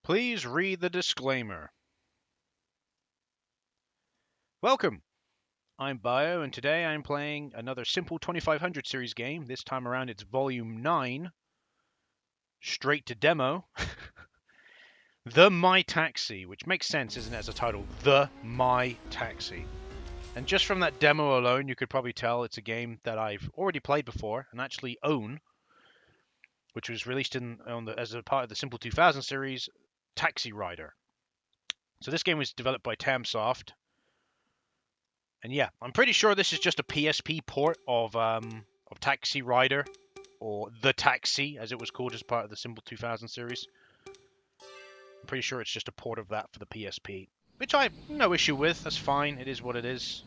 Please read the disclaimer. Welcome! I'm Bio, and today I'm playing another simple 2500 series game. This time around it's Volume 9, straight to demo. The My Taxi, which makes sense, isn't it, as a title? The My Taxi. And just from that demo alone, you could probably tell it's a game that I've already played before and actually own, which was released as a part of the Simple 2000 series, Taxi Rider. So this game was developed by Tamsoft. And yeah, I'm pretty sure this is just a PSP port of Taxi Rider, or The Taxi, as it was called as part of the Simple 2000 series. I'm pretty sure it's just a port of that for the PSP, which I have no issue with. That's fine. It is what it is.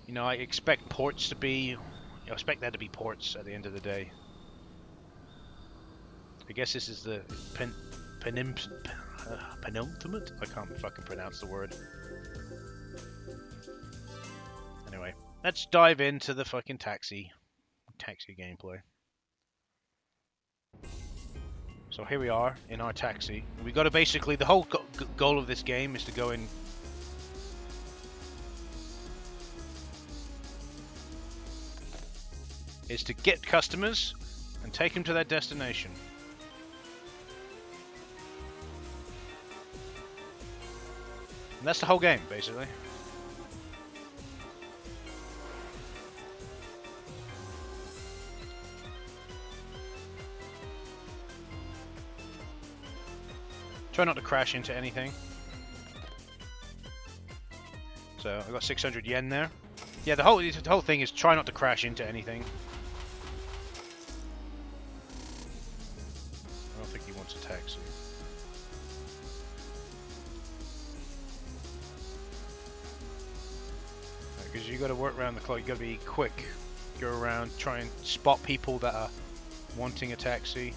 You know, I expect ports to be... I expect there to be ports at the end of the day. I guess this is the penultimate? I can't fucking pronounce the word. Anyway, let's dive into the fucking taxi gameplay. So here we are in our taxi. We got to basically, the whole goal of this game is to go in. Is to get customers and take them to their destination. And that's the whole game, basically. Try not to crash into anything. So I got 600 yen there. Yeah, the whole thing is try not to crash into anything. I don't think he wants a taxi. Because you got to work around the clock. You got to be quick. Go around, try and spot people that are wanting a taxi.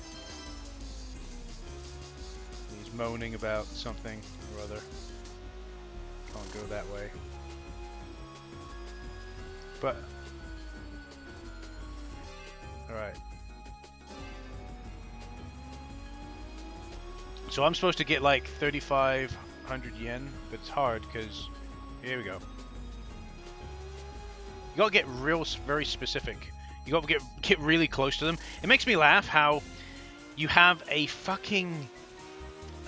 He's moaning about something or other. Can't go that way. But alright. So I'm supposed to get like 3,500 yen, but it's hard because here we go. You gotta get very specific. You gotta get really close to them. It makes me laugh how you have a fucking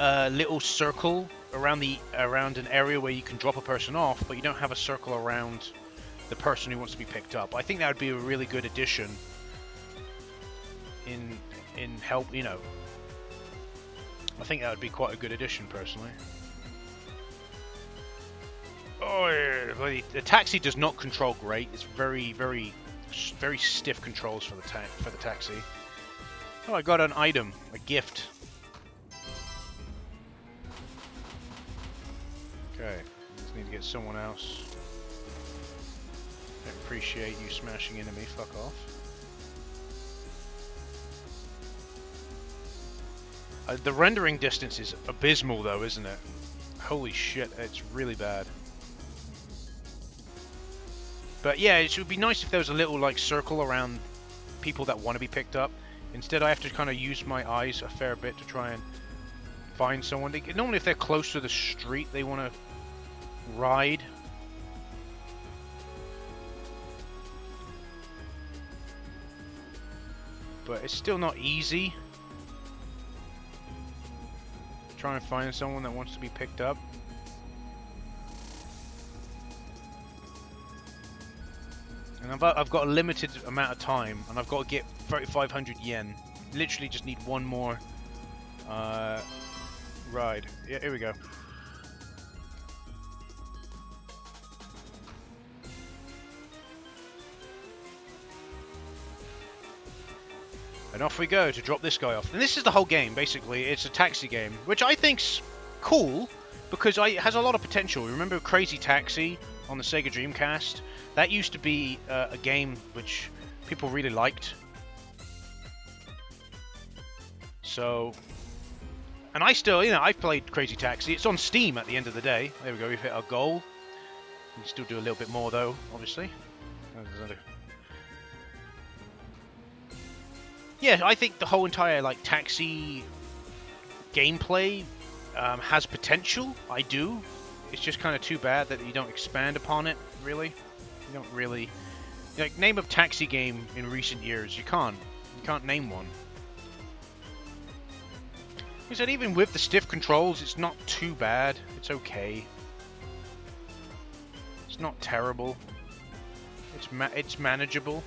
little circle around an area where you can drop a person off, but you don't have a circle around the person who wants to be picked up. I think that would be a really good addition in help. You know, I think that would be quite a good addition personally. Oh, yeah. The taxi does not control great. It's very stiff controls for the taxi. Oh, I got an item, a gift. Okay, just need to get someone else. I appreciate you smashing into me. Fuck off. The rendering distance is abysmal, though, isn't it? Holy shit, it's really bad. But yeah, it would be nice if there was a little like circle around people that want to be picked up. Instead, I have to kind of use my eyes a fair bit to try and find someone. Normally, if they're close to the street, they want to ride. But it's still not easy. Trying to find someone that wants to be picked up. And I've got a limited amount of time, and I've got to get 3,500 yen. Literally just need one more ride. Yeah, here we go. And off we go to drop this guy off. And this is the whole game, basically. It's a taxi game, which I think's cool, because it has a lot of potential. Remember Crazy Taxi on the Sega Dreamcast? That used to be a game which people really liked. So, and I still, you know, I've played Crazy Taxi. It's on Steam at the end of the day. There we go, we've hit our goal. We can still do a little bit more though, obviously. Yeah, I think the whole entire like taxi gameplay has potential. I do. It's just kind of too bad that you don't expand upon it, really. You don't really... Like, name a taxi game in recent years. You can't. You can't name one. Like I said, even with the stiff controls, it's not too bad. It's okay. It's not terrible. It's manageable.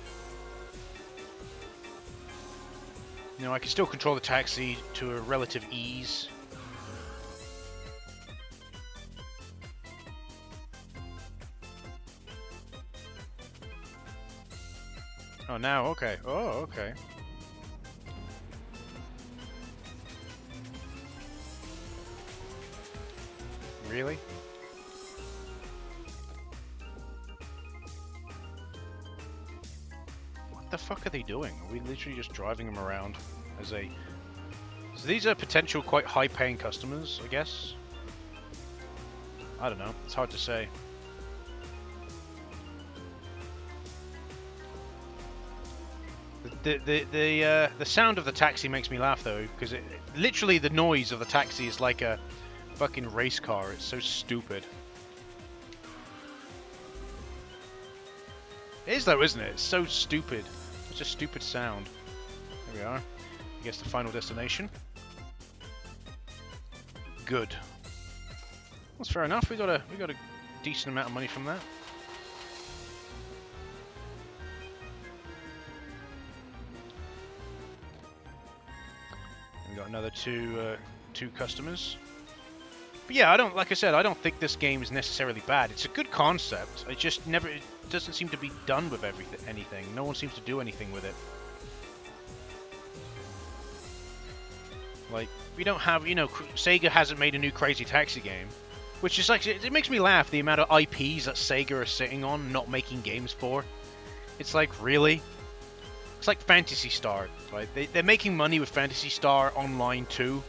You know, I can still control the taxi to a relative ease. Oh, now, okay. Oh, okay. Really? What the fuck are they doing? Are we literally just driving them around as a... So these are potential quite high-paying customers, I guess? I don't know. It's hard to say. The sound of the taxi makes me laugh though, because literally the noise of the taxi is like a fucking race car. It's so stupid. It is though, isn't it? It's so stupid. It's a stupid sound. There we are. I guess the final destination. Good. That's fair enough. We got a decent amount of money from that. We got another two customers. But yeah, like I said, I don't think this game is necessarily bad. It's a good concept. It just it doesn't seem to be done with anything. No one seems to do anything with it. Like, we don't have, you know, Sega hasn't made a new Crazy Taxi game, which is like, it makes me laugh, the amount of IPs that Sega are sitting on, not making games for. It's like, really? It's like Phantasy Star, right? They're making money with Phantasy Star Online too.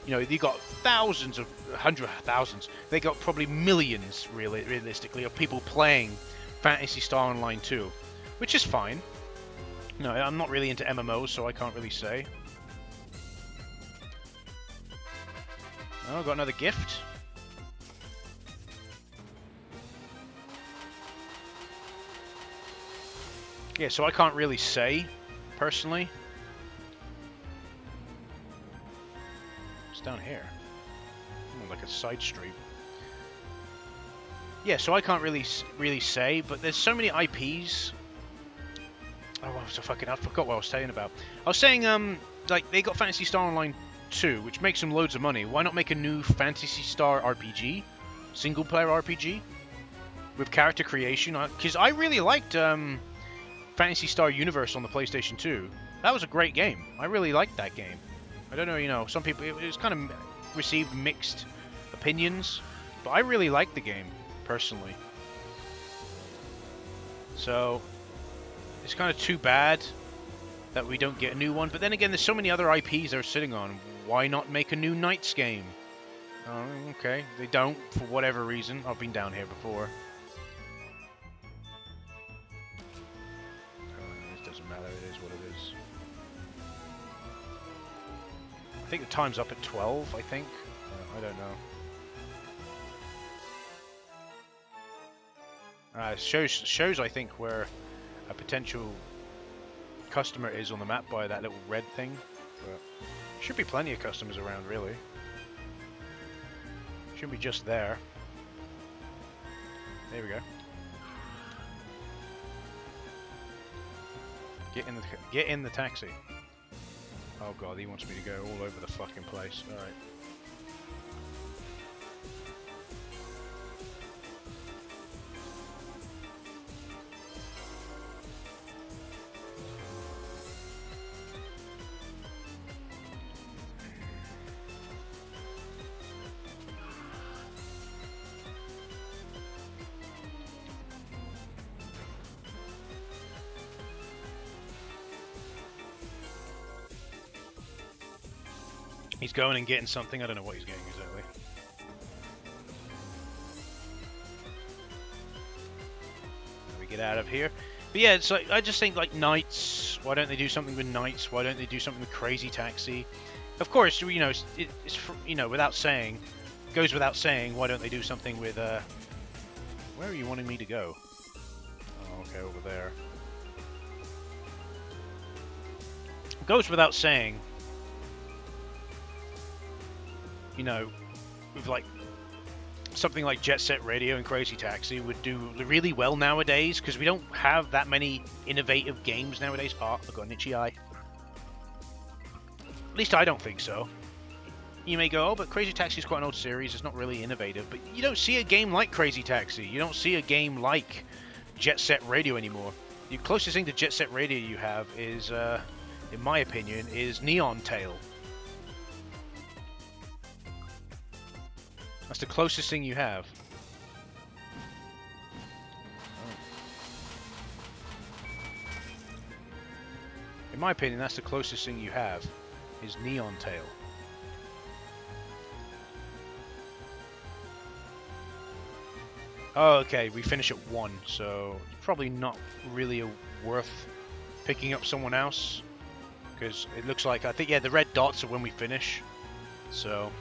You know, you got thousands of, hundreds of thousands. They got probably millions, realistically, of people playing Phantasy Star Online too, which is fine. No, I'm not really into MMOs, so I can't really say. Oh, got another gift. Yeah, so I can't really say, personally. It's down here. Like a side street. Yeah, so I can't really say, but there's so many IPs. Oh, I forgot what I was saying about. I was saying, like, they got Phantasy Star Online 2, which makes them loads of money. Why not make a new Phantasy Star RPG? Single-player RPG? With character creation? Because I really liked, Phantasy Star Universe on the PlayStation 2. That was a great game. I really liked that game. I don't know, you know, some people, it was kind of received mixed opinions, but I really liked the game, personally. So, it's kind of too bad that we don't get a new one, but then again, there's so many other IPs they're sitting on. Why not make a new Knights game? Oh, okay. They don't, for whatever reason. I've been down here before. It doesn't matter, it is what it is. I think the time's up at 12, I think. I don't know. It shows, I think, where a potential customer is on the map by that little red thing. But should be plenty of customers around, really. Shouldn't be just there. There we go. Get in the taxi. Oh god, he wants me to go all over the fucking place. Alright. He's going and getting something. I don't know what he's getting exactly. We get out of here. But yeah, it's like, I just think like Knights. Why don't they do something with Knights? Why don't they do something with Crazy Taxi? Of course, you know, it's you know, without saying, goes without saying, why don't they do something with where are you wanting me to go? Oh, okay, over there. Goes without saying, you know, with like something like Jet Set Radio and Crazy Taxi would do really well nowadays because we don't have that many innovative games nowadays. Oh, I've got an itchy eye. At least I don't think so. You may go, oh, but Crazy Taxi is quite an old series. It's not really innovative. But you don't see a game like Crazy Taxi. You don't see a game like Jet Set Radio anymore. The closest thing to Jet Set Radio you have is, in my opinion, is Neon Tail. That's the closest thing you have. In my opinion, that's the closest thing you have, is Neon Tail. Oh, okay, we finish at 1, so it's probably not really worth picking up someone else. Because it looks like, I think, yeah, the red dots are when we finish. So,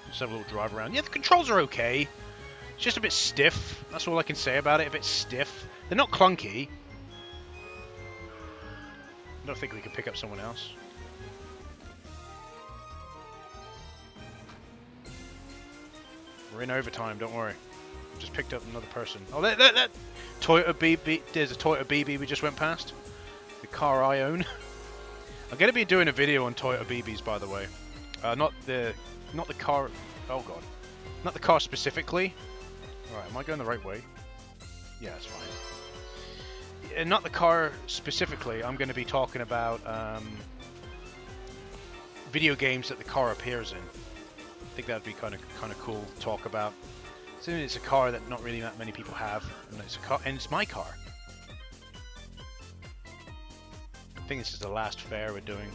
just have a little drive around. Yeah, the controls are okay. It's just a bit stiff. That's all I can say about it, a bit stiff. They're not clunky. I don't think we can pick up someone else. We're in overtime, don't worry. Just picked up another person. Oh, that Toyota BB. There's a Toyota BB we just went past. The car I own. I'm going to be doing a video on Toyota BBs, by the way. Not the car. Oh god, not the car specifically. All right, am I going the right way? Yeah, it's fine. Not the car specifically. I'm going to be talking about video games that the car appears in. I think that'd be kind of cool to talk about. So it's a car that not really that many people have, and it's a car, and it's my car. I think this is the last fair we're doing.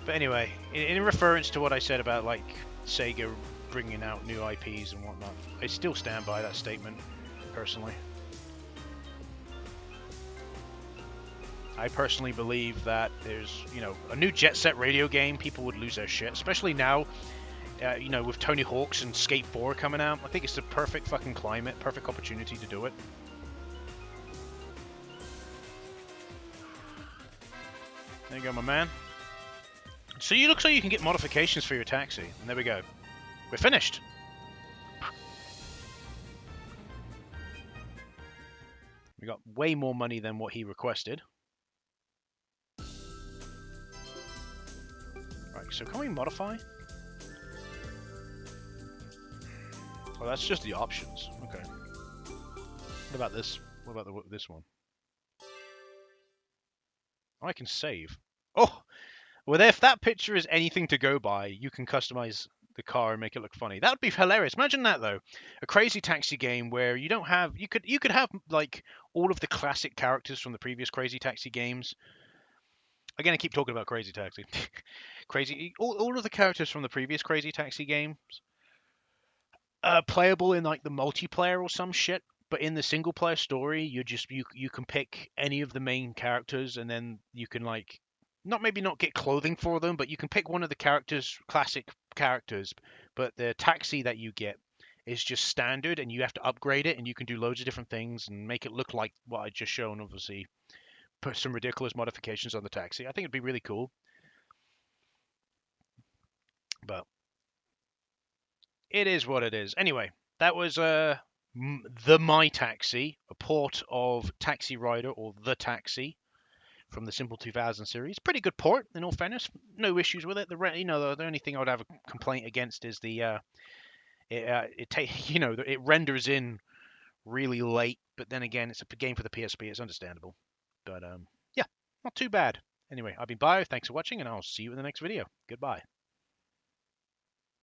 But anyway, in reference to what I said about like Sega bringing out new IPs and whatnot, I still stand by that statement, personally. I personally believe that there's, you know, a new Jet Set Radio game, people would lose their shit, especially now, you know, with Tony Hawk's and Skate 4 coming out. I think it's the perfect fucking climate, perfect opportunity to do it. There you go, my man. So you look like you can get modifications for your taxi, and there we go. We're finished. We got way more money than what he requested. Right, so can we modify? Oh, that's just the options. Okay. What about this? What about this one? Oh, I can save. Oh! Well, if that picture is anything to go by, you can customize the car and make it look funny. That would be hilarious. Imagine that though, a Crazy Taxi game where you don't have you could have like all of the classic characters from the previous Crazy Taxi games. Again, I keep talking about Crazy Taxi. all of the characters from the previous Crazy Taxi games, playable in like the multiplayer or some shit. But in the single player story, you can pick any of the main characters, and then you can like maybe not get clothing for them, but you can pick one of the characters, classic characters. But the taxi that you get is just standard, and you have to upgrade it, and you can do loads of different things and make it look like what I just shown. Obviously, put some ridiculous modifications on the taxi. I think it'd be really cool. But it is what it is. Anyway, that was the My Taxi, a port of Taxi Rider or The Taxi from the Simple 2000 series. Pretty good port, in all fairness. No issues with it. The only thing I would have a complaint against is it renders in really late. But then again, it's a game for the PSP. It's understandable. But yeah, not too bad. Anyway, I've been Bio. Thanks for watching, and I'll see you in the next video. Goodbye.